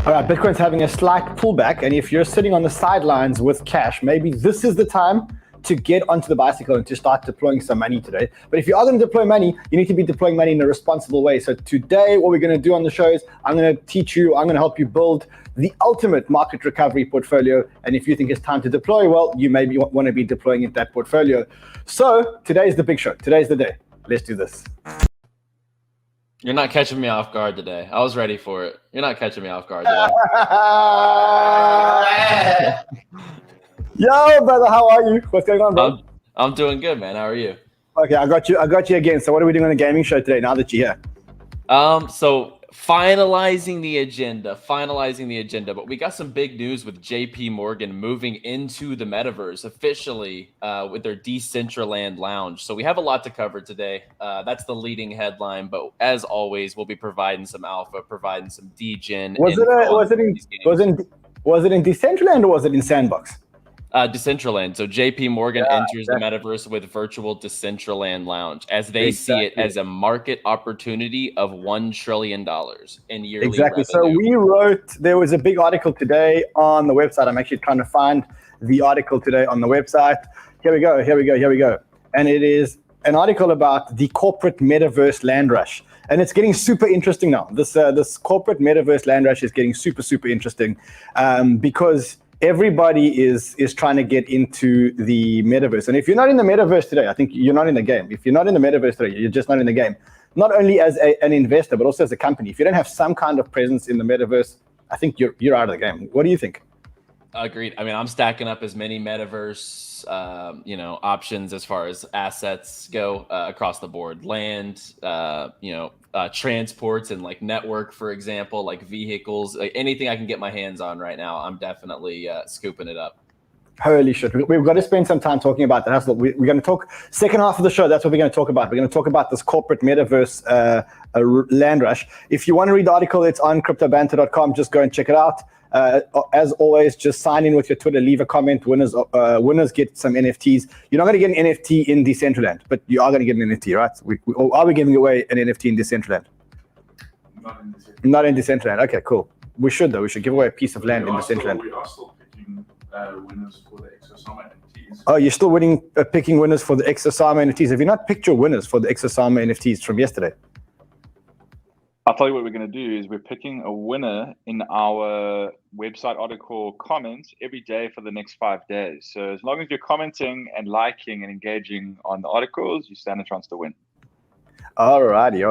All right, Bitcoin's having a slight pullback, and if you're sitting on the sidelines with cash, maybe this is the time to get onto the bicycle and to start deploying some money today. But if you are going to deploy money, you need to be deploying money in a responsible way. So today, what we're going to do on the show is I'm going to teach you, I'm going to help you build the ultimate market recovery portfolio. And if you think it's time to deploy, well, you maybe want to be deploying into that portfolio. So today's the big show. Today's the day. Let's do this. You're not catching me off guard today. I was ready for it. You're not catching me off guard today. Yo, brother, how are you? What's going on, bro? I'm doing good, man. How are you? Okay, I got you again. So what are we doing on the gaming show today now that you're here? So finalizing the agenda, but we got some big news with JP Morgan moving into the metaverse officially with their Decentralized lounge. So we have a lot to cover today. That's the leading headline, but as always, we'll be providing some alpha, providing some Degen. Was it in Decentralized or was it in Sandbox? Decentralized. So JP Morgan enters the metaverse with virtual Decentralized lounge as they see it as a market opportunity of $1 trillion in yearly revenue. So we wrote, there was a big article today on the website. I'm actually trying to find the article today on the website. Here we go. And it is an article about the corporate metaverse land rush. And it's getting super interesting now. This corporate metaverse land rush is getting super, super interesting because everybody is trying to get into the metaverse. And if you're not in the metaverse today, I think you're not in the game. If you're not in the metaverse today, you're just not in the game. Not only as an investor, but also as a company. If you don't have some kind of presence in the metaverse, I think you're out of the game. What do you think? Agreed. I mean, I'm stacking up as many metaverse, options as far as assets go across the board. Land, transports and like network, for example, like vehicles, like anything I can get my hands on right now. I'm definitely scooping it up. Holy shit. We've got to spend some time talking about that. We're going to talk second half of the show. That's what we're going to talk about. We're going to talk about this corporate metaverse land rush. If you want to read the article, it's on cryptobanter.com. Just go and check it out. As always, just sign in with your Twitter, leave a comment. Winners get some NFTs. You're not going to get an NFT in Decentraland, but you are going to get an NFT, right? Are we giving away an NFT in Decentraland? Not in Decentraland. Okay, cool. We should, though. We should give away a piece of land in Decentraland. We are still picking winners for the Exosama NFTs. Oh, you're still picking winners for the Exosama NFTs. Have you not picked your winners for the Exosama NFTs from yesterday? I'll tell you what we're going to do is we're picking a winner in our website article comments every day for the next 5 days. So as long as you're commenting and liking and engaging on the articles, you stand a chance to win. Alrighty.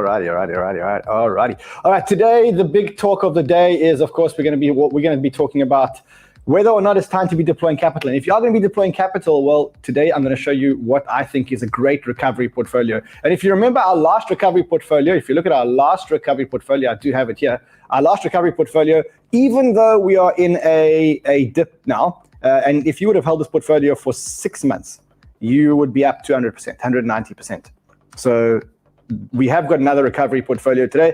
All right, today the big talk of the day is, of course, we're going to be talking about whether or not it's time to be deploying capital. And if you are going to be deploying capital, well, today I'm going to show you what I think is a great recovery portfolio. And if you remember our last recovery portfolio, if you look at our last recovery portfolio, I do have it here. Our last recovery portfolio, even though we are in a dip now, and if you would have held this portfolio for 6 months, you would be up 200%, 190%. So we have got another recovery portfolio today.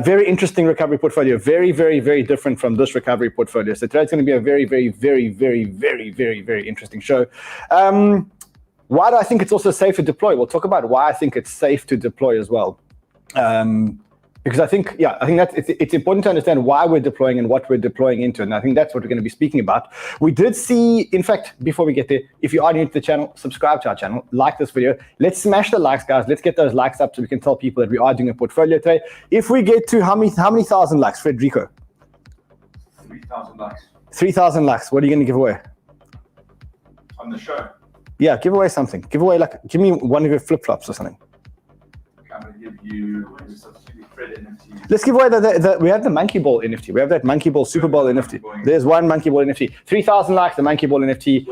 Very interesting recovery portfolio. Very, very, very different from this recovery portfolio. So today's going to be a very, very, very, very, very, very, very interesting show. Why do I think it's also safe to deploy? We'll talk about why I think it's safe to deploy as well. Because I think that it's important to understand why we're deploying and what we're deploying into. And I think that's what we're going to be speaking about. We did see, in fact, before we get there, if you are new to the channel, subscribe to our channel, like this video. Let's smash the likes, guys. Let's get those likes up so we can tell people that we are doing a portfolio today. If we get to how many thousand likes, Frederico? 3,000 likes. 3,000 likes. What are you going to give away? On the show? Yeah, give away something. Give me one of your flip-flops or something. I'm going to give you Fred NFT. Let's give away we have the Monkey Ball NFT. We have that Monkey Ball Super Bowl NFT. There's one Monkey Ball NFT. 3,000 likes, the Monkey Ball NFT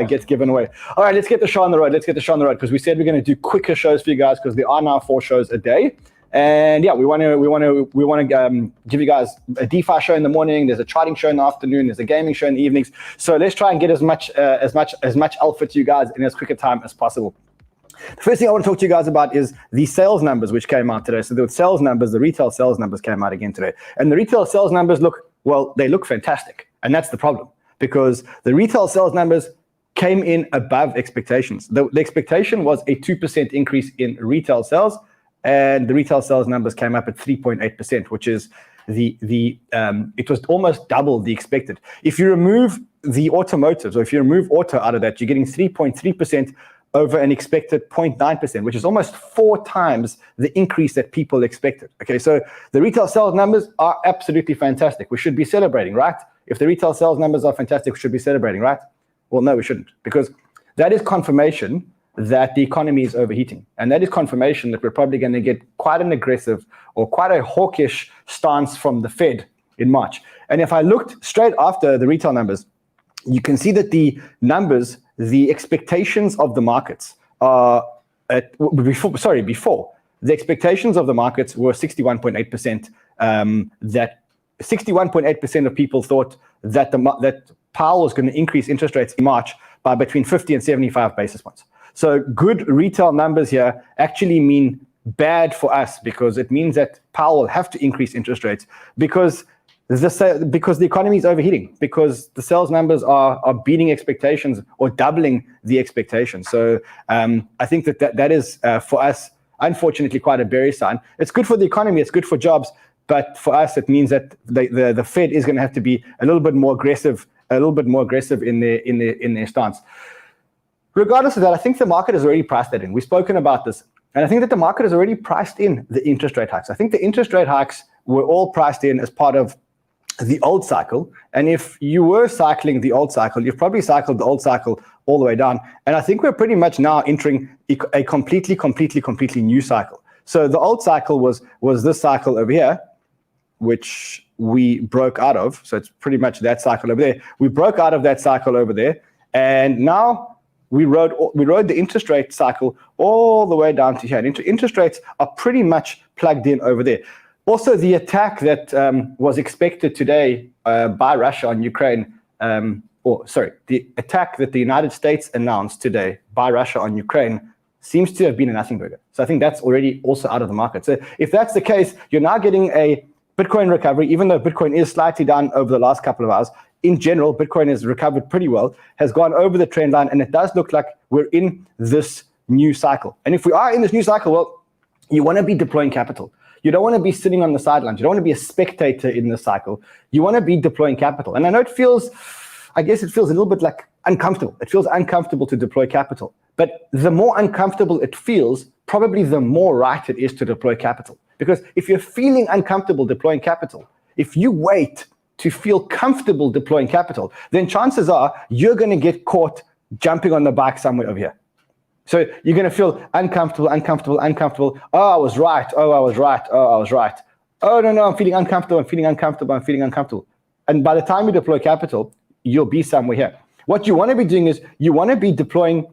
gets given away. All right, let's get the show on the road. Because we said we're going to do quicker shows for you guys because there are now 4 shows a day. And yeah, we want to give you guys a DeFi show in the morning. There's a charting show in the afternoon. There's a gaming show in the evenings. So let's try and get as much alpha to you guys in as quick a time as possible. The first thing I want to talk to you guys about is the sales numbers which came out today. So the sales numbers, the retail sales numbers came out again today. And the retail sales numbers look fantastic. And that's the problem because the retail sales numbers came in above expectations. The expectation was a 2% increase in retail sales, and the retail sales numbers came up at 3.8%, which is it was almost double the expected. If you remove the automotives, or if you remove auto out of that, you're getting 3.3% over an expected 0.9%, which is almost 4 times the increase that people expected. Okay, so the retail sales numbers are absolutely fantastic. We should be celebrating, right? If the retail sales numbers are fantastic, we should be celebrating, right? Well, no, we shouldn't, because that is confirmation that the economy is overheating. And that is confirmation that we're probably going to get quite an aggressive or quite a hawkish stance from the Fed in March. And if I looked straight after the retail numbers, you can see that the numbers, the expectations of the markets are before the expectations of the markets were 61.8%. That 61.8% of people thought that that Powell was going to increase interest rates in March by between 50 and 75 basis points. So good retail numbers here actually mean bad for us, because it means that Powell will have to increase interest rates because the economy is overheating, because the sales numbers are beating expectations or doubling the expectations. So I think that is for us, unfortunately, quite a bearish sign. It's good for the economy, it's good for jobs, but for us, it means that the Fed is going to have to be a little bit more aggressive in their stance. Regardless of that, I think the market has already priced that in. We've spoken about this, and I think that the market has already priced in the interest rate hikes. I think the interest rate hikes were all priced in as part of the old cycle. And if you were cycling the old cycle, you've probably cycled the old cycle all the way down. And I think we're pretty much now entering a completely new cycle. So the old cycle was this cycle over here, which we broke out of. So it's pretty much that cycle over there. We broke out of that cycle over there. And now we rode the interest rate cycle all the way down to here. And interest rates are pretty much plugged in over there. Also, the attack that was expected today by Russia on Ukraine, the attack that the United States announced today by Russia on Ukraine seems to have been a nothing burger. So I think that's already also out of the market. So if that's the case, you're now getting a Bitcoin recovery, even though Bitcoin is slightly down over the last couple of hours. In general, Bitcoin has recovered pretty well, has gone over the trend line, and it does look like we're in this new cycle. And if we are in this new cycle, well, you want to be deploying capital. You don't want to be sitting on the sidelines. You don't want to be a spectator in the cycle. You want to be deploying capital. And I know it feels a little bit like uncomfortable. It feels uncomfortable to deploy capital. But the more uncomfortable it feels, probably the more right it is to deploy capital. Because if you're feeling uncomfortable deploying capital, if you wait to feel comfortable deploying capital, then chances are you're going to get caught jumping on the bike somewhere over here. So you're going to feel uncomfortable. Oh, I was right. Oh, no, I'm feeling uncomfortable. And by the time you deploy capital, you'll be somewhere here. What you want to be doing is you want to be deploying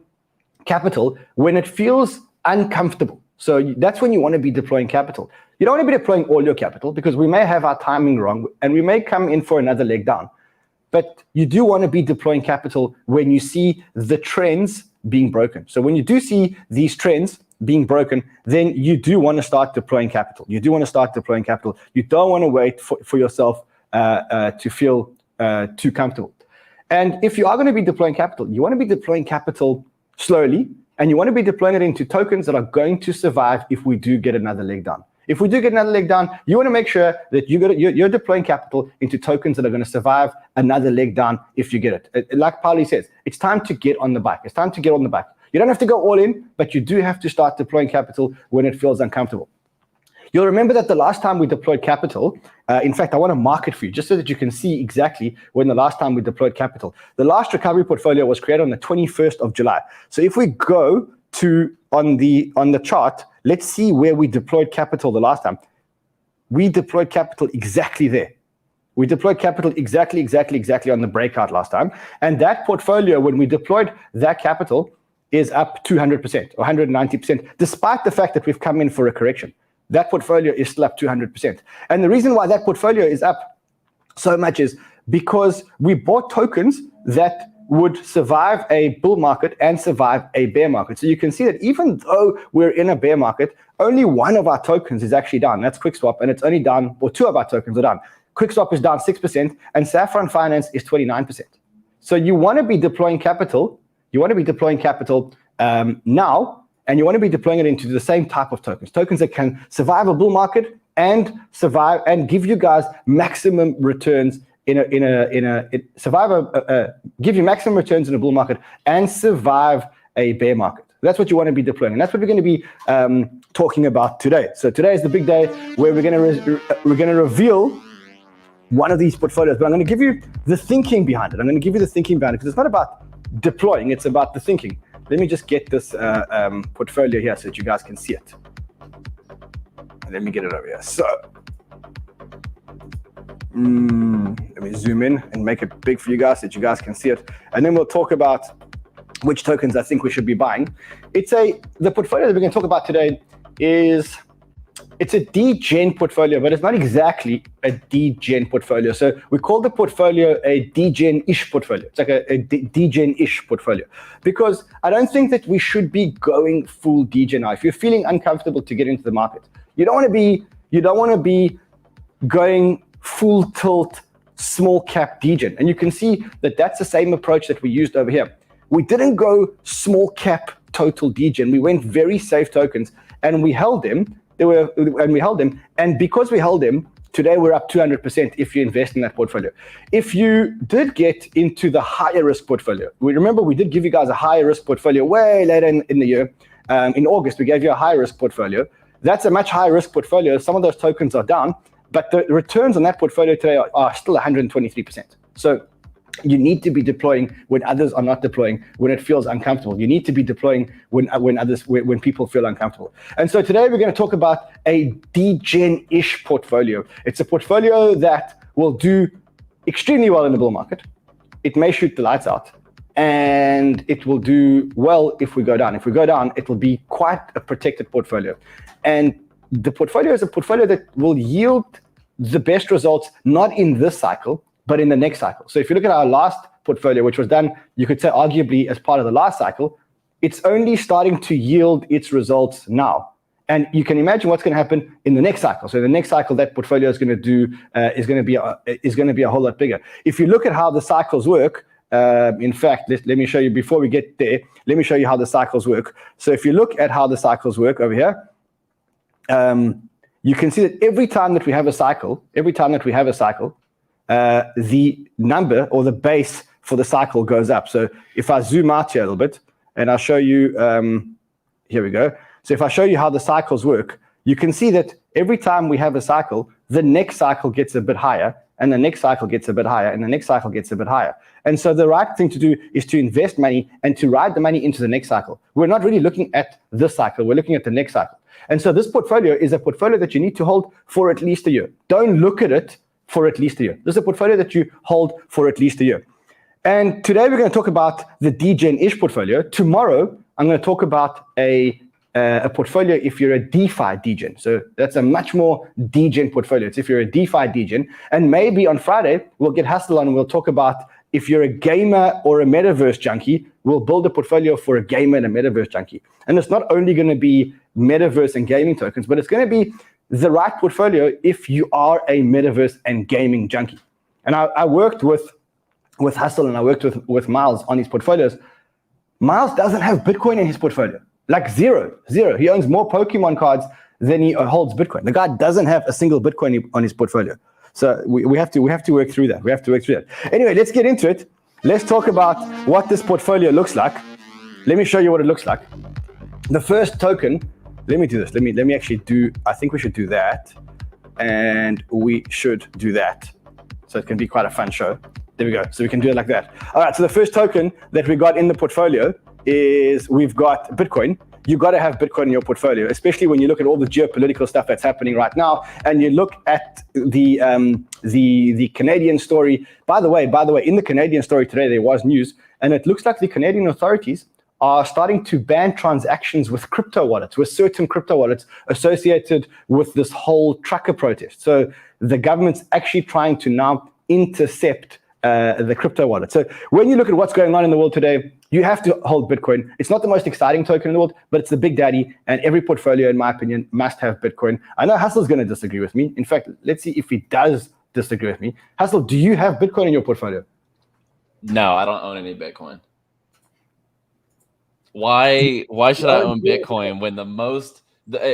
capital when it feels uncomfortable. So that's when you want to be deploying capital. You don't want to be deploying all your capital, because we may have our timing wrong and we may come in for another leg down. But you do want to be deploying capital when you see the trends being broken. So when you do see these trends being broken, then you do want to start deploying capital. You don't want to wait for yourself to feel too comfortable. And if you are going to be deploying capital, you want to be deploying capital slowly, and you want to be deploying it into tokens that are going to survive if we do get another leg down. If we do get another leg down, you want to make sure that you're deploying capital into tokens that are going to survive another leg down if you get it. Like Paulie says, it's time to get on the bike. You don't have to go all in, but you do have to start deploying capital when it feels uncomfortable. You'll remember that the last time we deployed capital, in fact, I want to mark it for you just so that you can see exactly when the last time we deployed capital. The last recovery portfolio was created on the 21st of July. So if we go to on the chart, let's see where we deployed capital the last time. We deployed capital exactly there. We deployed capital exactly on the breakout last time. And that portfolio, when we deployed that capital, is up 200% or 190%, despite the fact that we've come in for a correction. That portfolio is still up 200%. And the reason why that portfolio is up so much is because we bought tokens that would survive a bull market and survive a bear market. So you can see that even though we're in a bear market, only one of our tokens is actually down. That's QuickSwap, and it's only down, or two of our tokens are down. QuickSwap is down 6%, and Saffron Finance is 29%. So you want to be deploying capital. Now, and you want to be deploying it into the same type of tokens that can survive a bull market and survive and give you guys maximum returns give you maximum returns in a bull market and survive a bear market. That's what you want to be deploying, and that's what we're going to be talking about today. So today is the big day where we're going to reveal one of these portfolios, but I'm going to give you the thinking behind it. I'm going to give you the thinking behind it because it's not about deploying; it's about the thinking. Let me just get this portfolio here so that you guys can see it. Let me get it over here. So let me zoom in and make it big for you guys so that you guys can see it, and then we'll talk about which tokens I think we should be buying. The portfolio that we're going to talk about today it's a Degen portfolio, but it's not exactly a Degen portfolio. So we call the portfolio a Degen-ish portfolio. It's like a Degen-ish portfolio, because I don't think that we should be going full Degen now. If you're feeling uncomfortable to get into the market, you don't want to be going full tilt small cap Degen. And you can see that that's the same approach that we used over here. We didn't go small cap total Degen. We went very safe tokens and we held them. And because we held them, today we're up 200% if you invest in that portfolio. If you did get into the higher risk portfolio, we did give you guys a higher risk portfolio way later in the year. In August, we gave you a high risk portfolio. That's a much higher risk portfolio. Some of those tokens are down, but the returns on that portfolio today are still 123%. So you need to be deploying when others are not deploying, when it feels uncomfortable. You need to be deploying when people feel uncomfortable. And so today we're going to talk about a Degen-ish portfolio. It's a portfolio that will do extremely well in the bull market. It may shoot the lights out, and it will do well if we go down. If we go down, it will be quite a protected portfolio. And the portfolio is a portfolio that will yield the best results, not in this cycle, but in the next cycle. So if you look at our last portfolio, which was done, you could say arguably as part of the last cycle, it's only starting to yield its results now. And you can imagine what's going to happen in the next cycle. So in the next cycle, that portfolio is going to be a whole lot bigger. If you look at how the cycles work, in fact, let me show you before we get there. Let me show you how the cycles work. So if you look at how the cycles work over here, you can see that every time that we have a cycle, the number or the base for the cycle goes up. So if I zoom out here a little bit and I'll show you, here we go. So if I show you how the cycles work, you can see that every time we have a cycle, the next cycle gets a bit higher, and the next cycle gets a bit higher, and the next cycle gets a bit higher. And so the right thing to do is to invest money and to ride the money into the next cycle. We're not really looking at this cycle, we're looking at the next cycle. And so this portfolio is a portfolio that you need to hold for at least a year. Don't look at it for at least a year. This is a portfolio that you hold for at least a year. And today we're going to talk about the Degen-ish portfolio. Tomorrow, I'm going to talk about a portfolio if you're a DeFi Degen. So that's a much more Degen portfolio. It's if you're a DeFi Degen. And maybe on Friday, we'll get Hustle on and we'll talk about if you're a gamer or a metaverse junkie, we'll build a portfolio for a gamer and a metaverse junkie. And it's not only going to be metaverse and gaming tokens, but it's going to be the right portfolio if you are a metaverse and gaming junkie. And I worked with Hustle and I worked with Miles on these portfolios. Miles doesn't have Bitcoin in his portfolio, like zero. He owns more Pokemon cards than he holds Bitcoin. The guy doesn't have a single Bitcoin on his portfolio. So we have to work through that. Anyway, let's get into it. Let's talk about what this portfolio looks like. Let me show you what it looks like. The first token. Let me do this. Let me actually do. I think we should do that, and we should do that. So it can be quite a fun show. There we go. So we can do it like that. All right. So the first token that we got in the portfolio is we've got Bitcoin. You got to have Bitcoin in your portfolio, especially when you look at all the geopolitical stuff that's happening right now, and you look at the Canadian story. By the way, in the Canadian story today, there was news, and it looks like the Canadian authorities are starting to ban transactions with crypto wallets, with certain crypto wallets associated with this whole trucker protest. So the government's actually trying to now intercept the crypto wallet. So when you look at what's going on in the world today, you have to hold Bitcoin. It's not the most exciting token in the world, but it's the big daddy, and every portfolio, in my opinion, must have Bitcoin. I know Hustle's going to disagree with me. In fact, let's see if he does disagree with me. Hustle, do you have Bitcoin in your portfolio? No, I don't own any Bitcoin. Why should I own Bitcoin when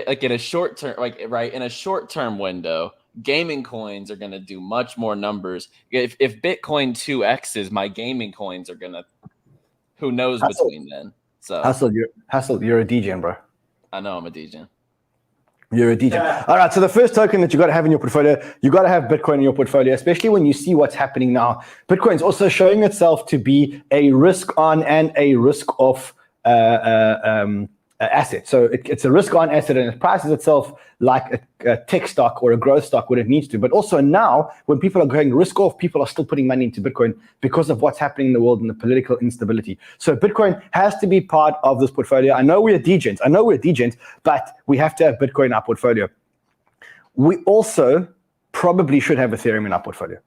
like in a short term, in a short term window, gaming coins are going to do much more numbers. If Bitcoin 2x's, my gaming coins are going to, who knows between then. So you're a Degen, bro. I know I'm a Degen. You're a Degen. All right, so the first token that you got to have in your portfolio, you got to have Bitcoin in your portfolio, especially when you see what's happening now. Bitcoin's also showing itself to be a risk on and a risk off asset. So it's a risk on asset, and it prices itself like a tech stock or a growth stock when it needs to. But also now, when people are going risk off, people are still putting money into Bitcoin because of what's happening in the world and the political instability. So Bitcoin has to be part of this portfolio. I know we're degens, but we have to have Bitcoin in our portfolio. We also probably should have Ethereum in our portfolio.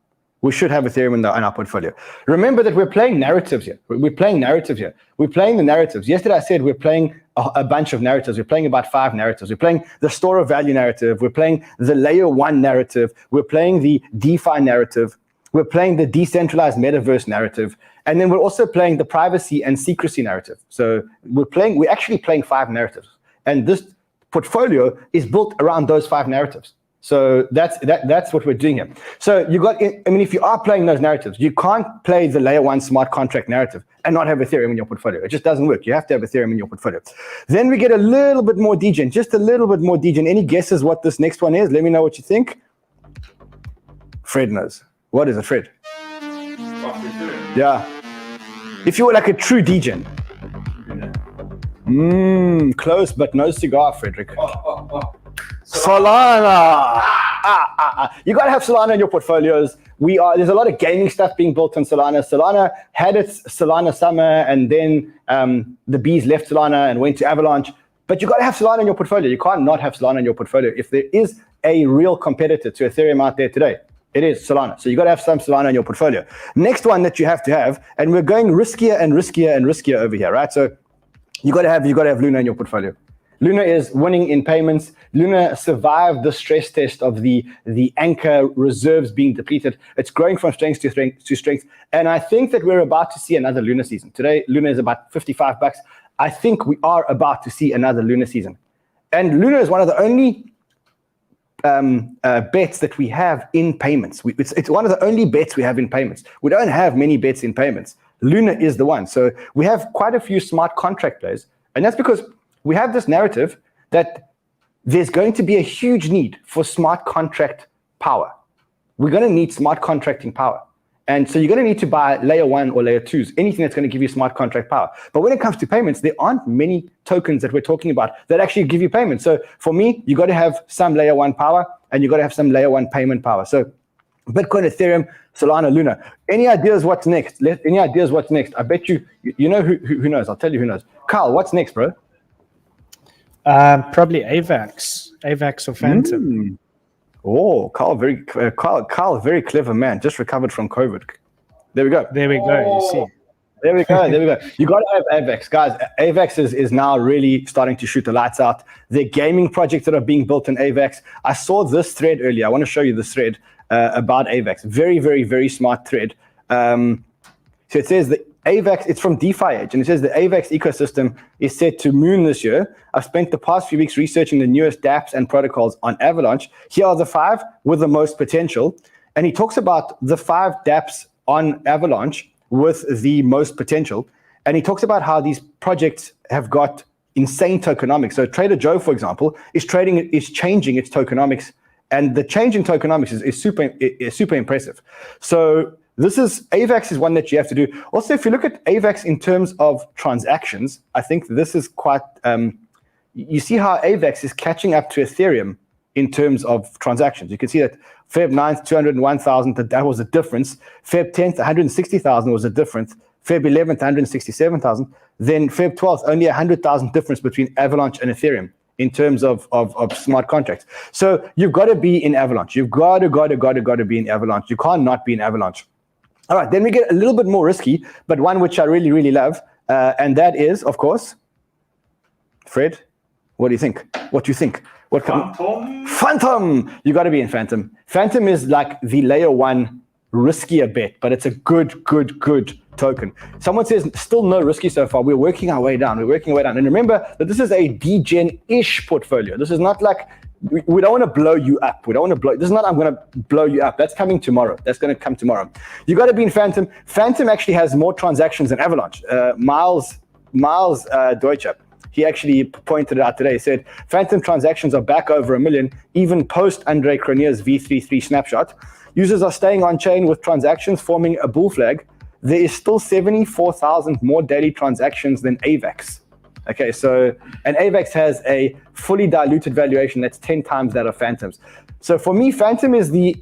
We should have Ethereum in our portfolio. Remember that we're playing narratives here. We're playing the narratives. Yesterday I said we're playing a bunch of narratives. We're playing about 5 narratives. We're playing the store of value narrative. We're playing the layer 1 narrative. We're playing the DeFi narrative. We're playing the decentralized metaverse narrative. And then we're also playing the privacy and secrecy narrative. So we're actually playing 5 narratives. And this portfolio is built around those 5 narratives. So that's what we're doing here. So if you are playing those narratives, you can't play the layer 1 smart contract narrative and not have Ethereum in your portfolio. It just doesn't work. You have to have Ethereum in your portfolio. Then we get a little bit more degen, just a little bit more degen. Any guesses what this next one is? Let me know what you think. Fred knows. What is it, Fred? Yeah. If you were like a true degen. Close, but no cigar, Frederick. Solana. You got to have Solana in your portfolios. There's a lot of gaming stuff being built on Solana. Solana had its Solana summer, and then the bees left Solana and went to Avalanche. But you got to have Solana in your portfolio. You can't not have Solana in your portfolio. If there is a real competitor to Ethereum out there today, it is Solana. So you got to have some Solana in your portfolio. Next one that you have to have, and we're going riskier and riskier and riskier over here, right? So you got to have Luna in your portfolio. Luna is winning in payments. Luna survived the stress test of the anchor reserves being depleted. It's growing from strength to strength. And I think that we're about to see another Luna season. Today, Luna is about $55. I think we are about to see another Luna season. And Luna is one of the only bets that we have in payments. It's one of the only bets we have in payments. We don't have many bets in payments. Luna is the one. So we have quite a few smart contract plays. And that's because we have this narrative that there's going to be a huge need for smart contract power. We're going to need smart contracting power. And so you're going to need to buy layer 1 or layer 2s, anything that's going to give you smart contract power. But when it comes to payments, there aren't many tokens that we're talking about that actually give you payments. So for me, you got to have some layer 1 power, and you got to have some layer 1 payment power. So Bitcoin, Ethereum, Solana, Luna. Any ideas what's next? I bet you know who knows. I'll tell you who knows. Carl, what's next, bro? Probably AVAX or Fantom. Oh, Carl, very clever man. Just recovered from COVID. There we go. You see. There we go. You got to have AVAX, guys. AVAX is now really starting to shoot the lights out. The gaming projects that are being built in AVAX. I saw this thread earlier. I want to show you this thread about AVAX. Very, very, very smart thread. So it says that AVAX, it's from DeFi Edge, and it says the AVAX ecosystem is set to moon this year. I've spent the past few weeks researching the newest dApps and protocols on Avalanche. Here are the 5 with the most potential. And he talks about the 5 dApps on Avalanche with the most potential. And he talks about how these projects have got insane tokenomics. So Trader Joe, for example, is changing its tokenomics. And the change in tokenomics is super impressive. So AVAX is one that you have to do. Also, if you look at AVAX in terms of transactions, I think this is quite, you see how AVAX is catching up to Ethereum in terms of transactions. You can see that Feb 9th, 201,000, that was a difference. Feb 10th, 160,000 was a difference. Feb 11th, 167,000. Then Feb 12th, only 100,000 difference between Avalanche and Ethereum in terms of smart contracts. So you've got to be in Avalanche. You've got to be in Avalanche. You can't not be in Avalanche. All right, then we get a little bit more risky, but one which I really, really love, and that is, of course, Fred, what do you think? Fantom! You got to be in Fantom. Fantom is like the layer 1 riskier bet, but it's a good token. Someone says still no risky so far. We're working our way down. And remember that this is a Degen-ish portfolio. This is not like, we don't want to blow you up. This is not, I'm going to blow you up. That's coming tomorrow. That's going to come tomorrow. You got to be in Fantom. Fantom actually has more transactions than Avalanche. Miles Deutscher, he actually pointed it out today. He said, Fantom transactions are back over 1 million, even post Andre Cronier's V33 snapshot. Users are staying on chain with transactions forming a bull flag. There is still 74,000 more daily transactions than AVAX. Okay, so, and AVAX has a fully diluted valuation that's 10 times that of Fantom's. So for me, Fantom is the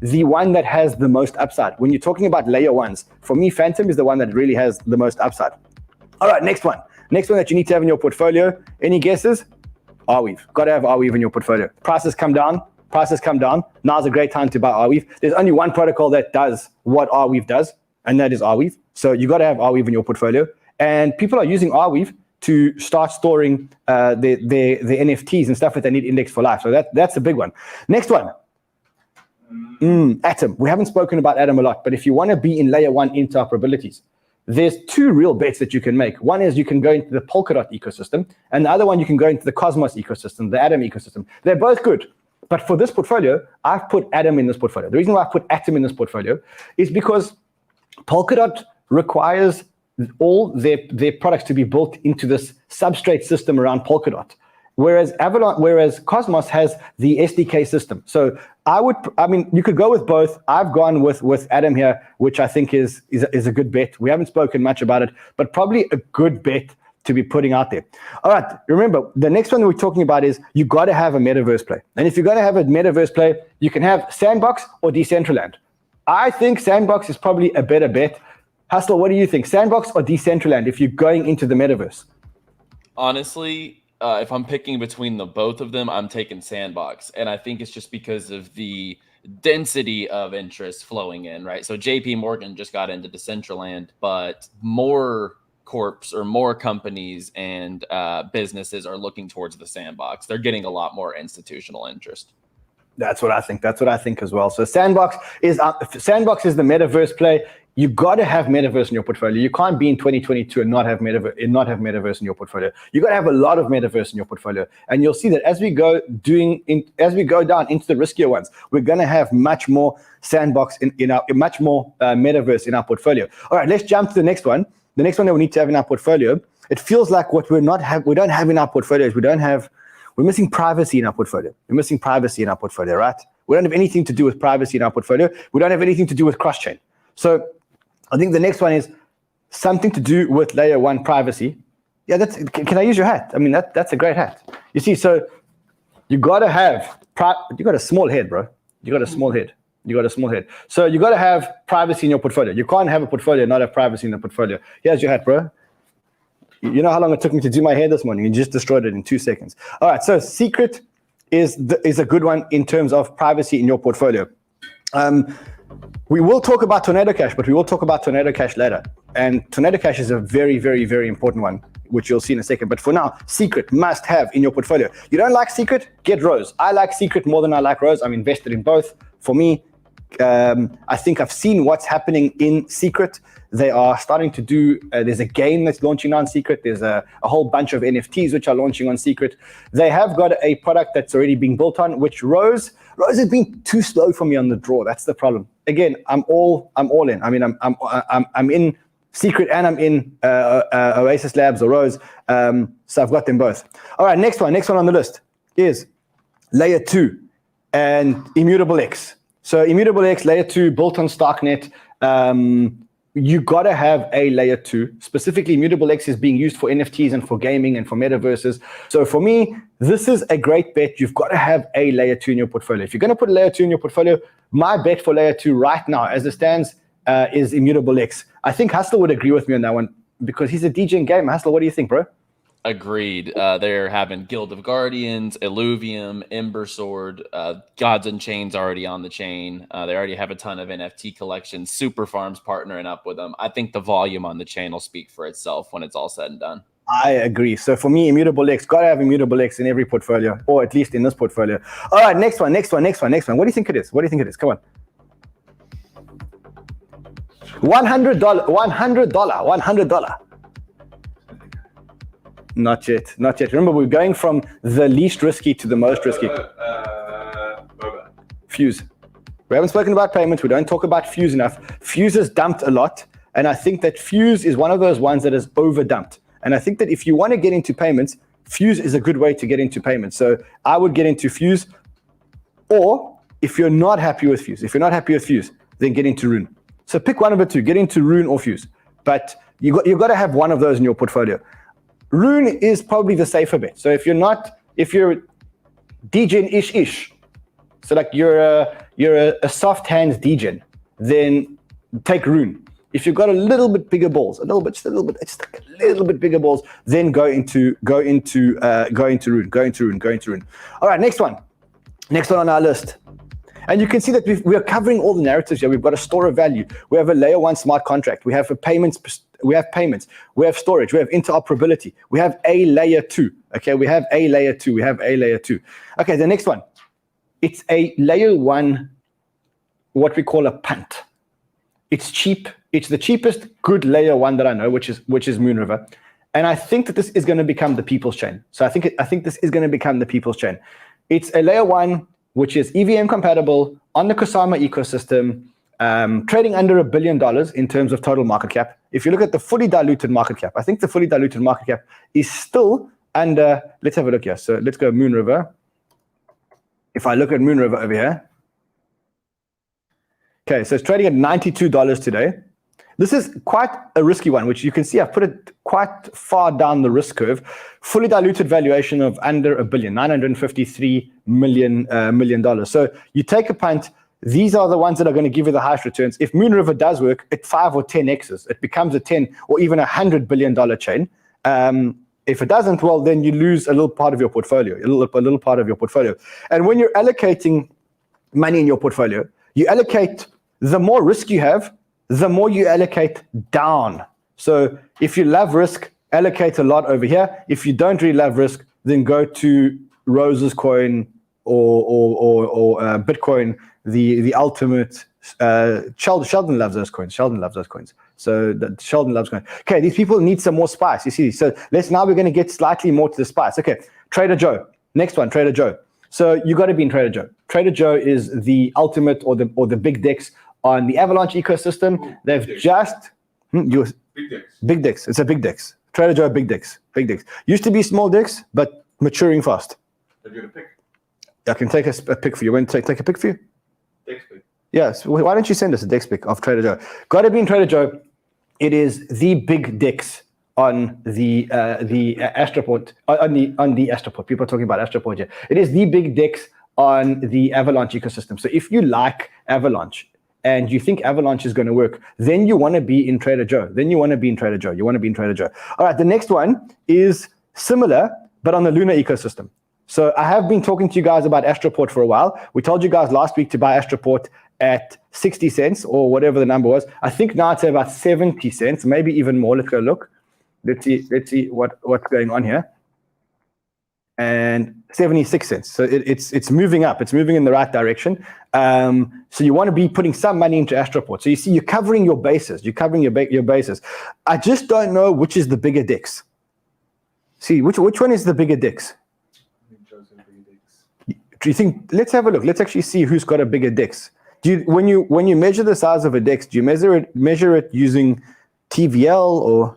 one that has the most upside. When you're talking about layer ones, for me, Fantom is the one that really has the most upside. All right, next one. Next one that you need to have in your portfolio. Any guesses? Arweave. Got to have Arweave in your portfolio. Prices come down. Now's a great time to buy Arweave. There's only one protocol that does what Arweave does, and that is Arweave. So you got to have Arweave in your portfolio. And people are using Arweave to start storing the NFTs and stuff that they need indexed for life. So that's a big one. Next one. Atom. We haven't spoken about Atom a lot, but if you want to be in layer one interoperabilities, there's two real bets that you can make. One is you can go into the Polkadot ecosystem, and the other one you can go into the Cosmos ecosystem, the Atom ecosystem. They're both good. But for this portfolio, I've put Atom in this portfolio. The reason why I put Atom in this portfolio is because Polkadot requires all their products to be built into this substrate system around Polkadot, whereas Cosmos has the SDK system. So you could go with both. I've gone with Atom here, which I think is a good bet. We haven't spoken much about it, but probably a good bet to be putting out there. All right, remember, the next one that we're talking about is you got to have a metaverse play. And if you're going to have a metaverse play, you can have Sandbox or Decentraland. I think Sandbox is probably a better bet. Hustle, what do you think? Sandbox or Decentraland if you're going into the metaverse? Honestly, if I'm picking between the both of them, I'm taking Sandbox. And I think it's just because of the density of interest flowing in, right? So JP Morgan just got into Decentraland, but more corps or more companies and businesses are looking towards the Sandbox. They're getting a lot more institutional interest. That's what I think as well. So Sandbox is the metaverse play. You got to have metaverse in your portfolio. You can't be in 2022 and not have metaverse in your portfolio. You got to have a lot of metaverse in your portfolio, and you'll see that as we go down into the riskier ones, we're going to have much more Sandbox much more metaverse in our portfolio. All right, let's jump to the next one. The next one that we need to have in our portfolio. It feels like what we don't have in our portfolio is we're missing privacy in our portfolio. We're missing privacy in our portfolio, right? We don't have anything to do with privacy in our portfolio. We don't have anything to do with cross-chain. So I think the next one is something to do with layer one privacy. Yeah, can I use your hat? I mean, that's a great hat. You see, so you got a small head, bro. You got a small head. So you got to have privacy in your portfolio. You can't have a portfolio and not have privacy in the portfolio. Here's your hat, bro. You know how long it took me to do my hair this morning? You just destroyed it in 2 seconds. All right, so Secret is a good one in terms of privacy in your portfolio. We will talk about Tornado Cash, but we will talk about Tornado Cash later. And Tornado Cash is a very, very, very important one, which you'll see in a second. But for now, Secret must have in your portfolio. You don't like Secret? Get Rose. I like Secret more than I like Rose. I'm invested in both. For me, I think I've seen what's happening in Secret. They are starting to do, there's a game that's launching on Secret. There's a whole bunch of NFTs which are launching on Secret. They have got a product that's already being built on, which Rose has been too slow for me on the draw. That's the problem. Again, I'm all in. I mean, I'm in Secret and I'm in Oasis Labs or Rose. So I've got them both. All right, next one on the list is Layer 2 and Immutable X. So Immutable X, Layer 2, built on Starknet. You got to have a Layer 2. Specifically, Immutable X is being used for NFTs and for gaming and for metaverses. So for me, this is a great bet. You've got to have a Layer 2 in your portfolio. If you're going to put a Layer 2 in your portfolio, my bet for Layer 2 right now, as it stands, is Immutable X. I think Hustle would agree with me on that one because he's a Degen gamer. Hustle, what do you think, bro? Agreed. They're having Guild of Guardians, Illuvium, Ember Sword, Gods and Chains already on the chain. They already have a ton of NFT collections. Superfarm's partnering up with them. I think the volume on the chain will speak for itself when it's all said and done. I agree. So for me, Immutable X, got to have Immutable X in every portfolio, or at least in this portfolio. All right, next one. What do you think it is? Come on. $100. $100. Not yet. Not yet. Remember, we're going from the least risky to the most risky. Fuse. We haven't spoken about payments. We don't talk about Fuse enough. Fuse has dumped a lot. And I think that Fuse is one of those ones that is over-dumped. And I think that if you want to get into payments, Fuse is a good way to get into payments. So I would get into Fuse. Or if you're not happy with Fuse, then get into RUNE. So pick one of the two. Get into RUNE or Fuse. But you've got to have one of those in your portfolio. RUNE is probably the safer bet. So if you're Degen-ish, so like you're a soft hands Degen, then take RUNE. If you've got a little bit bigger balls, just a little bit bigger balls, then go into RUNE. All right, next one on our list. And you can see that we are covering all the narratives here. We've got a store of value. We have a layer 1 smart contract. We have payments. We have storage. We have interoperability. We have a layer 2. Okay, we have a layer 2. Okay, the next one. It's a layer 1, what we call a punt. It's cheap. It's the cheapest good layer 1 that I know, which is Moonriver. And I think that this is going to become the people's chain. So I think this is going to become the people's chain. It's a layer 1 which is EVM compatible on the Kusama ecosystem, trading under $1 billion in terms of total market cap. If you look at the fully diluted market cap, I think the fully diluted market cap is still under, let's have a look here. So let's go Moonriver. If I look at Moonriver over here. Okay, so it's trading at $92 today. This is quite a risky one, which you can see I've put it quite far down the risk curve. Fully diluted valuation of under $1 billion, $953 million. So you take a punt. These are the ones that are going to give you the highest returns. If Moonriver does work at 5 or 10x's, it becomes a 10 or even $100 billion chain. If it doesn't, well, then you lose a little part of your portfolio, a little part of your portfolio. And when you're allocating money in your portfolio, you allocate, the more risk you have, the more you allocate down. So if you love risk, allocate a lot over here. If you don't really love risk, then go to Rose's coin or Bitcoin, the ultimate. Sheldon loves those coins. So Sheldon loves coins. Okay, these people need some more spice. You see, so we're going to get slightly more to the spice. Okay, Trader Joe. Next one, Trader Joe. So you got to be in Trader Joe. Trader Joe is the ultimate or the big DEX on the Avalanche ecosystem. Ooh, they've big just Big DEX. It's a big DEX. Trader Joe, big DEX. Used to be small DEX, but maturing fast. Have you got a pick? I can take a pick for you. Want to take a pick for you? DEX pick. Yes. Why don't you send us a DEX pick of Trader Joe? Got to be in Trader Joe. It is the big DEX on the Astroport. On the Astroport. People are talking about Astroport here. It is the big DEX on the Avalanche ecosystem. So if you like Avalanche and you think Avalanche is going to work, then you want to be in Trader Joe. All right, the next one is similar, but on the Luna ecosystem. So I have been talking to you guys about Astroport for a while. We told you guys last week to buy Astroport at 60 cents or whatever the number was. I think now it's about 70 cents, maybe even more. Let's go look. Let's see what's going on here. And 76 cents. So it's moving up. It's moving in the right direction. So you want to be putting some money into Astroport. So you see, you're covering your bases. Your bases. I just don't know which is the bigger DEX. See, which one is the bigger DEX? Do you think? Let's have a look. Let's actually see who's got a bigger DEX. When you measure the size of a DEX, do you measure it using TVL or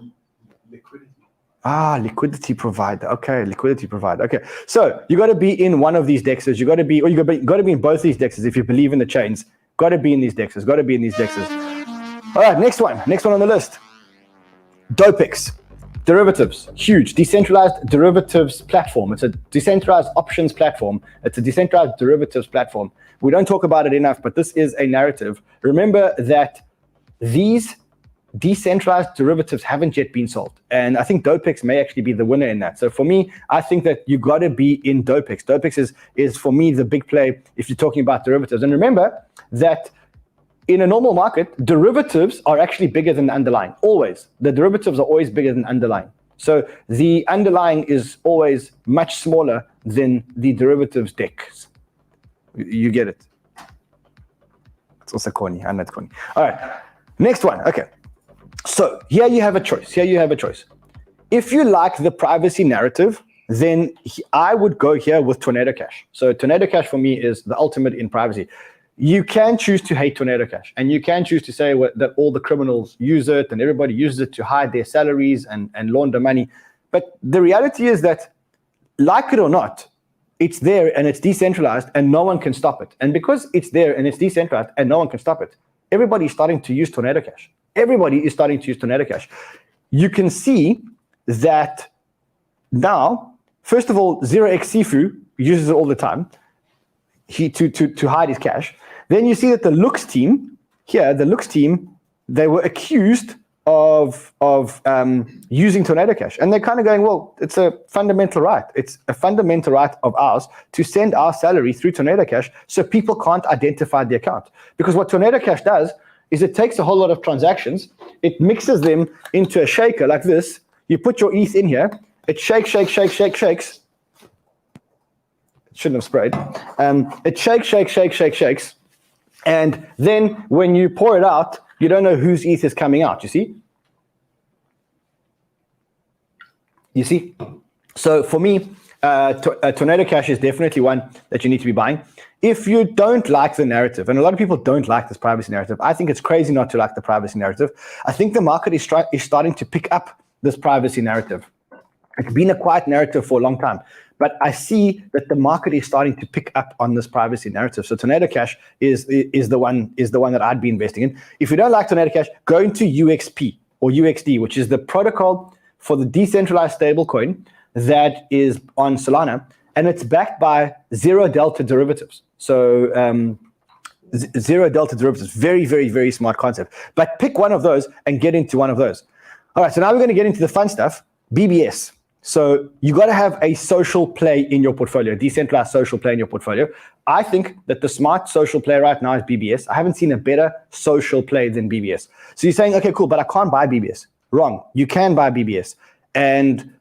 Liquidity. Liquidity provider. Okay, liquidity provider. Okay, so you got to be in one of these DEXs. You got to be in both these DEXs if you believe in the chains. Got to be in these DEXs. All right, next one on the list. DOPEX. Derivatives, huge. Decentralized derivatives platform. It's a decentralized options platform. It's a decentralized derivatives platform. We don't talk about it enough, but this is a narrative. Remember that these decentralized derivatives haven't yet been solved. And I think DOPEX may actually be the winner in that. So for me, I think that you got to be in DOPEX. DOPEX is for me the big play if you're talking about derivatives. And remember that in a normal market, derivatives are actually bigger than the underlying, always. The derivatives are always bigger than underlying. So the underlying is always much smaller than the derivatives DEX. You get it. It's also corny. I know it's corny. All right. Next one. Okay. So here you have a choice. If you like the privacy narrative, then I would go here with Tornado Cash. So Tornado Cash for me is the ultimate in privacy. You can choose to hate Tornado Cash, and you can choose to say that all the criminals use it and everybody uses it to hide their salaries and launder money. But the reality is that, like it or not, it's there and it's decentralized and no one can stop it. And because it's there and it's decentralized and no one can stop it, everybody is starting to use Tornado Cash. You can see that now, first of all, 0x Sifu uses it all the time to hide his cash. Then you see that the Lux team, they were accused of using Tornado Cash. And they're kind of going, well, it's a fundamental right. It's a fundamental right of ours to send our salary through Tornado Cash so people can't identify the account. Because what Tornado Cash does is it takes a whole lot of transactions, it mixes them into a shaker like this. You put your ETH in here, it shakes. It shouldn't have sprayed. It shakes. And then when you pour it out, you don't know whose ETH is coming out, you see? So for me, Tornado Cash is definitely one that you need to be buying. If you don't like the narrative, and a lot of people don't like this privacy narrative, I think it's crazy not to like the privacy narrative. I think the market is starting to pick up this privacy narrative. It's been a quiet narrative for a long time, but I see that the market is starting to pick up on this privacy narrative. So Tornado Cash is the one that I'd be investing in. If you don't like Tornado Cash, go into UXP or UXD, which is the protocol for the decentralized stablecoin that is on Solana, and it's backed by zero delta derivatives. So zero delta derivatives, very, very, very smart concept. But pick one of those and get into one of those. All right, so now we're going to get into the fun stuff, BBS. So you got to have a social play in your portfolio, decentralized social play in your portfolio. I think that the smart social play right now is BBS. I haven't seen a better social play than BBS. So you're saying, okay, cool, but I can't buy BBS. Wrong. You can buy BBS. And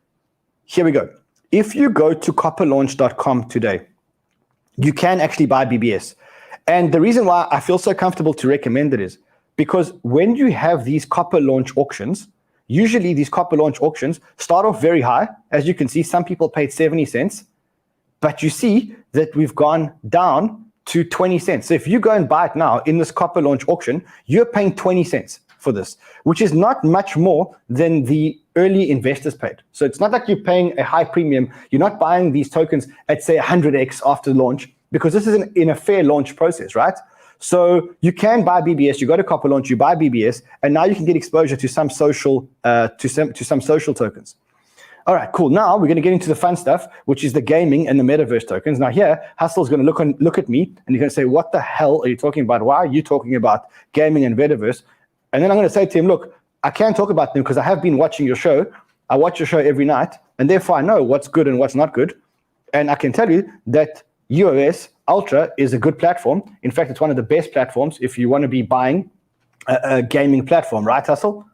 here we go. If you go to copperlaunch.com today, you can actually buy BBS. And the reason why I feel so comfortable to recommend it is because when you have these copper launch auctions, usually these copper launch auctions start off very high. As you can see, some people paid 70 cents, but you see that we've gone down to 20 cents. So if you go and buy it now in this copper launch auction, you're paying 20 cents for this, which is not much more than the early investors paid. So it's not like you're paying a high premium. You're not buying these tokens at say 100x after launch, because this is in a fair launch process, right? So you can buy BBS. You go to Copper Launch, you buy BBS, and now you can get exposure to some social to some social tokens. All right, cool. Now we're going to get into the fun stuff, which is the gaming and the metaverse tokens. Now here, Hustle's going to look at me, and he's going to say, "What the hell are you talking about? Why are you talking about gaming and metaverse?" And then I'm going to say to him, "Look, I can't talk about them because I have been watching your show. I watch your show every night, and therefore I know what's good and what's not good. And I can tell you that UOS Ultra is a good platform. In fact, it's one of the best platforms if you want to be buying a gaming platform, right, Hustle?"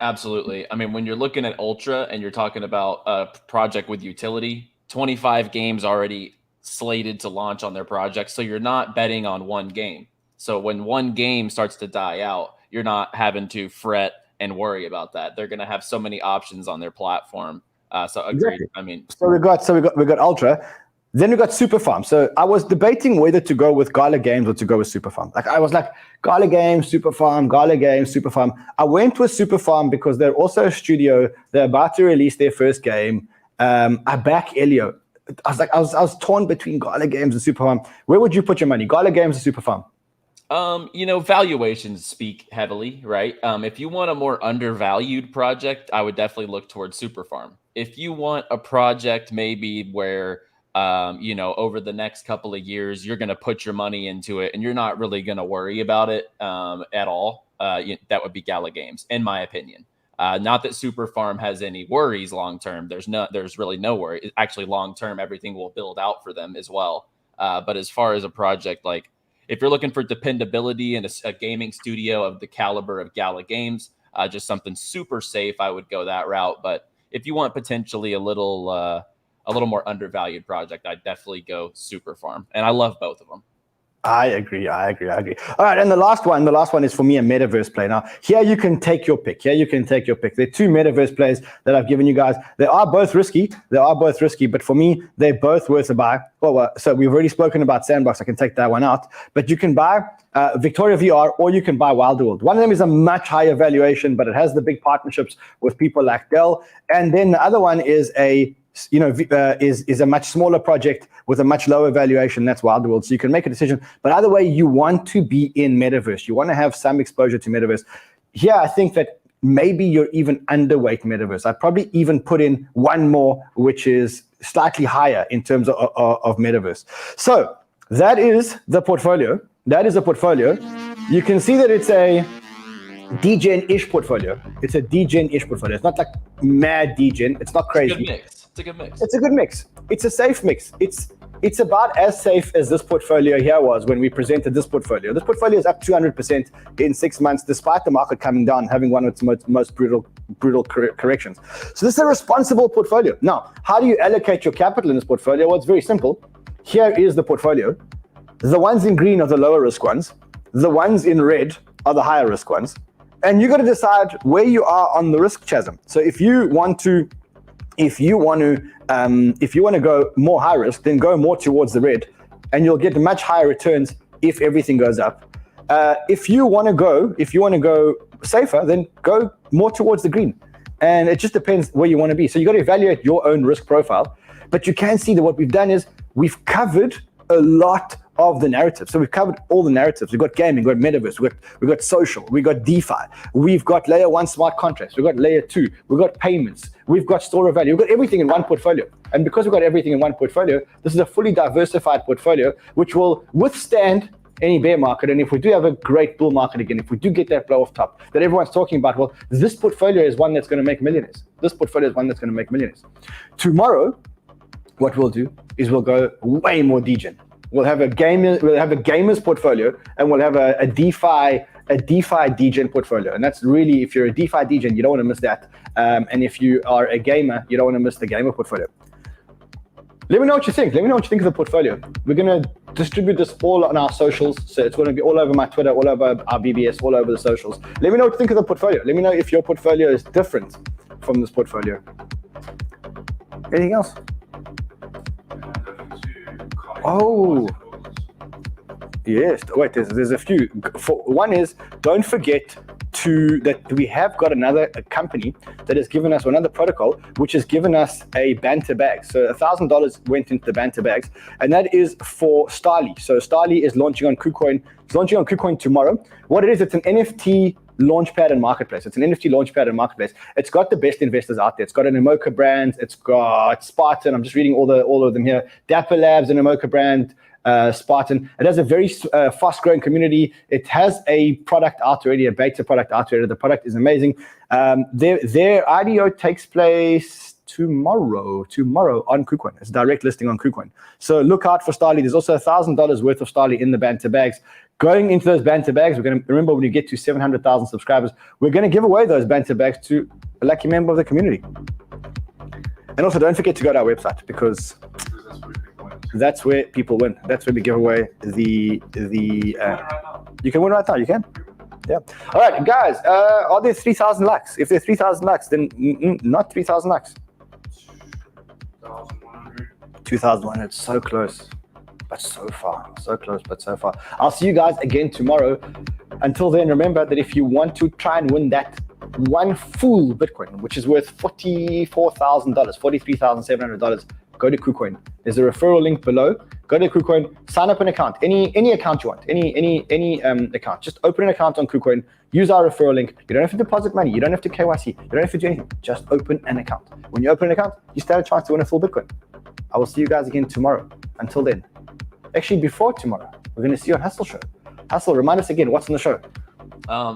Absolutely. I mean, when you're looking at Ultra and you're talking about a project with utility, 25 games already slated to launch on their project. So you're not betting on one game. So when one game starts to die out, you're not having to fret and worry about that. They're going to have so many options on their platform. So agreed. Exactly. I mean, we got Ultra. Then we got Superfarm. So I was debating whether to go with Gala Games or to go with Superfarm. Like I was like, Gala Games, Superfarm, Gala Games, Superfarm. I went with Superfarm because they're also a studio. They're about to release their first game. I back Elio. I was torn between Gala Games and Superfarm. Where would you put your money? Gala Games or Superfarm? Valuations speak heavily, right? If you want a more undervalued project, I would definitely look towards Superfarm. If you want a project maybe where over the next couple of years, you're going to put your money into it and you're not really going to worry about it at all. That would be Gala Games, in my opinion. Not that Superfarm has any worries long-term. There's really no worry. Actually, long-term, everything will build out for them as well. But as far as a project, like if you're looking for dependability in a gaming studio of the caliber of Gala Games, just something super safe, I would go that route. But if you want potentially a little more undervalued project, I'd definitely go Superfarm. And I love both of them. I agree. All right, and the last one is for me a metaverse play. Now, here you can take your pick. There are two metaverse plays that I've given you guys. They are both risky, but for me, they're both worth a buy. Well, so we've already spoken about Sandbox. I can take that one out. But you can buy Victoria VR or you can buy Wilderworld. One of them is a much higher valuation, but it has the big partnerships with people like Dell. And then the other one is is a much smaller project with a much lower valuation. That's Wilderworld. So you can make a decision. But either way, you want to be in metaverse. You want to have some exposure to metaverse. Here, I think that maybe you're even underweight metaverse. I'd probably even put in one more, which is slightly higher in terms of metaverse. So that is the portfolio. You can see that it's a Degen-ish portfolio. It's not like mad Degen. It's not crazy. It's a good mix. It's a safe mix. It's about as safe as this portfolio here was when we presented this portfolio. This portfolio is up 200% in 6 months, despite the market coming down, having one of its most brutal corrections. So this is a responsible portfolio. Now, how do you allocate your capital in this portfolio? Well, it's very simple. Here is the portfolio. The ones in green are the lower risk ones. The ones in red are the higher risk ones. And you got to decide where you are on the risk chasm. So if you want to go more high risk, then go more towards the red, and you'll get much higher returns if everything goes up. If you want to go safer, then go more towards the green. And it just depends where you want to be. So you got to evaluate your own risk profile. But you can see that what we've done is we've covered a lot of the narrative. So we've covered all the narratives. We've got gaming, we've got metaverse, we've got social, we've got DeFi, we've got layer 1 smart contracts, we've got layer 2, we've got payments, we've got store of value, we've got everything in one portfolio. And because we've got everything in one portfolio, this is a fully diversified portfolio which will withstand any bear market. And if we do have a great bull market again, if we do get that blow off top that everyone's talking about, well, this portfolio is one that's going to make millionaires. Tomorrow, what we'll do is we'll go way more Degen. We'll have a gamers portfolio, and we'll have a DeFi Degen portfolio. And that's really, if you're a DeFi Degen, you don't want to miss that. And if you are a gamer, you don't want to miss the gamer portfolio. Let me know what you think. Of the portfolio. We're going to distribute this all on our socials. So it's going to be all over my Twitter, all over our BBS, all over the socials. Let me know what you think of the portfolio. Let me know if your portfolio is different from this portfolio. Anything else? Oh, yes. Wait, there's a few. One is, don't forget that we have got another company that has given us another protocol, which has given us a Banter Bag. So $1,000 went into the Banter Bags, and that is for Starly. So Starly is launching on KuCoin. It's launching on KuCoin tomorrow. What it is, it's an NFT launchpad and marketplace. It's got the best investors out there. It's got an Emoka brand. It's got Spartan. I'm just reading all of them here. Dapper Labs, an Emoka brand. Spartan. It has a very fast-growing community. It has a product out already, a beta product out already. The product is amazing. Their IDO takes place tomorrow on KuCoin. It's a direct listing on KuCoin. So look out for Starly. There's also $1,000 worth of Starly in the Banter Bags. Going into those Banter Bags, we're going to remember when you get to 700,000 subscribers, we're going to give away those Banter Bags to a lucky member of the community. And also, don't forget to go to our website because that's where people win. That's where we give away the. You can win right now. You can. Yeah. All right, guys. Are there 3,000 likes? If there's 3,000 likes, then not 3,000 likes. 2,100. So close. But so far, so close, but so far. I'll see you guys again tomorrow. Until then, remember that if you want to try and win that one full Bitcoin, which is worth $44,000, $43,700, go to KuCoin. There's a referral link below. Go to KuCoin, sign up an account, any account you want, any account. Just open an account on KuCoin. Use our referral link. You don't have to deposit money. You don't have to KYC. You don't have to do anything. Just open an account. When you open an account, you stand a chance to win a full Bitcoin. I will see you guys again tomorrow. Until then. Actually, before tomorrow, we're going to see you on Hustle Show. Hustle, remind us again, what's on the show?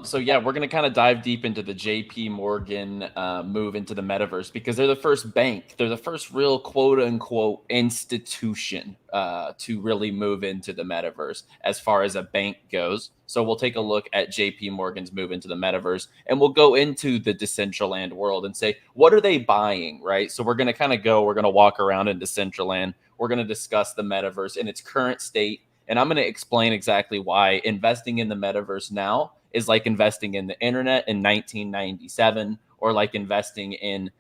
So yeah, we're going to kind of dive deep into the JP Morgan move into the metaverse because they're the first bank. They're the first real quote unquote institution to really move into the metaverse as far as a bank goes. So we'll take a look at JP Morgan's move into the metaverse and we'll go into the Decentraland world and say, what are they buying, right? So we're going to kind of we're going to walk around in Decentraland. We're going to discuss the metaverse in its current state And I'm going to explain exactly why investing in the metaverse now is like investing in the internet in 1997, or like investing in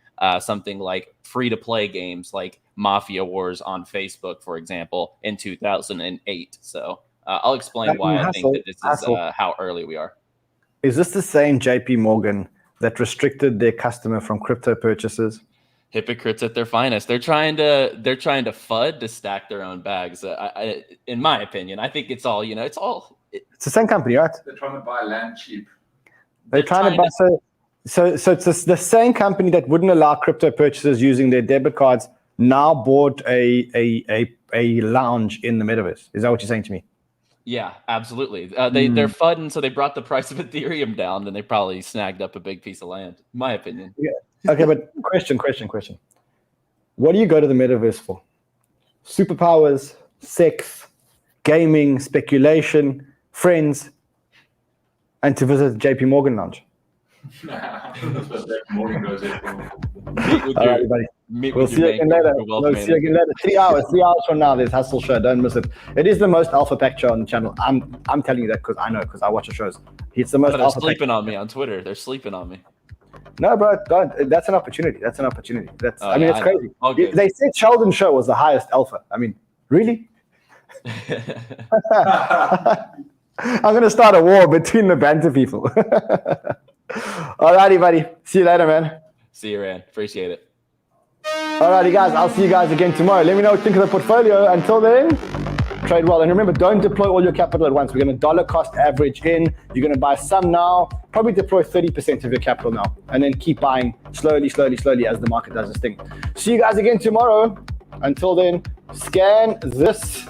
something like free-to-play games like Mafia Wars on Facebook, for example, in 2008. So I'll explain why I think that this is how early we are. Is this the same JP Morgan that restricted their customer from crypto purchases? Hypocrites at their finest. They're trying to FUD to stack their own bags. In my opinion, I think it's all, It's the same company, right? They're trying to buy land cheap. They're trying to buy. So it's the same company that wouldn't allow crypto purchases using their debit cards now bought a lounge in the metaverse. Is that what you're saying to me? Yeah, absolutely. They're FUDing, so they brought the price of Ethereum down, and they probably snagged up a big piece of land, in my opinion. Yeah. Okay, but question. What do you go to the metaverse for? Superpowers, sex, gaming, speculation, friends, and to visit the JP Morgan lounge. That's what that morning goes there for. All right, everybody. We'll see you again later. 3 hours from now, there's Hustle Show. Don't miss it. It is the most alpha pack show on the channel. I'm telling you that because I know, because I watch the shows. It's the most they're alpha sleeping on me on Twitter. They're sleeping on me. No, bro, don't. That's an opportunity. It's crazy. Okay. They said Sheldon's show was the highest alpha. I mean, really? I'm going to start a war between the Banter people. Alrighty, buddy. See you later, man. See you, Rand. Appreciate it. Alrighty, guys. I'll see you guys again tomorrow. Let me know what you think of the portfolio. Until then, trade well. And remember, don't deploy all your capital at once. We're going to dollar cost average in. You're going to buy some now. Probably deploy 30% of your capital now. And then keep buying slowly as the market does its thing. See you guys again tomorrow. Until then, scan this.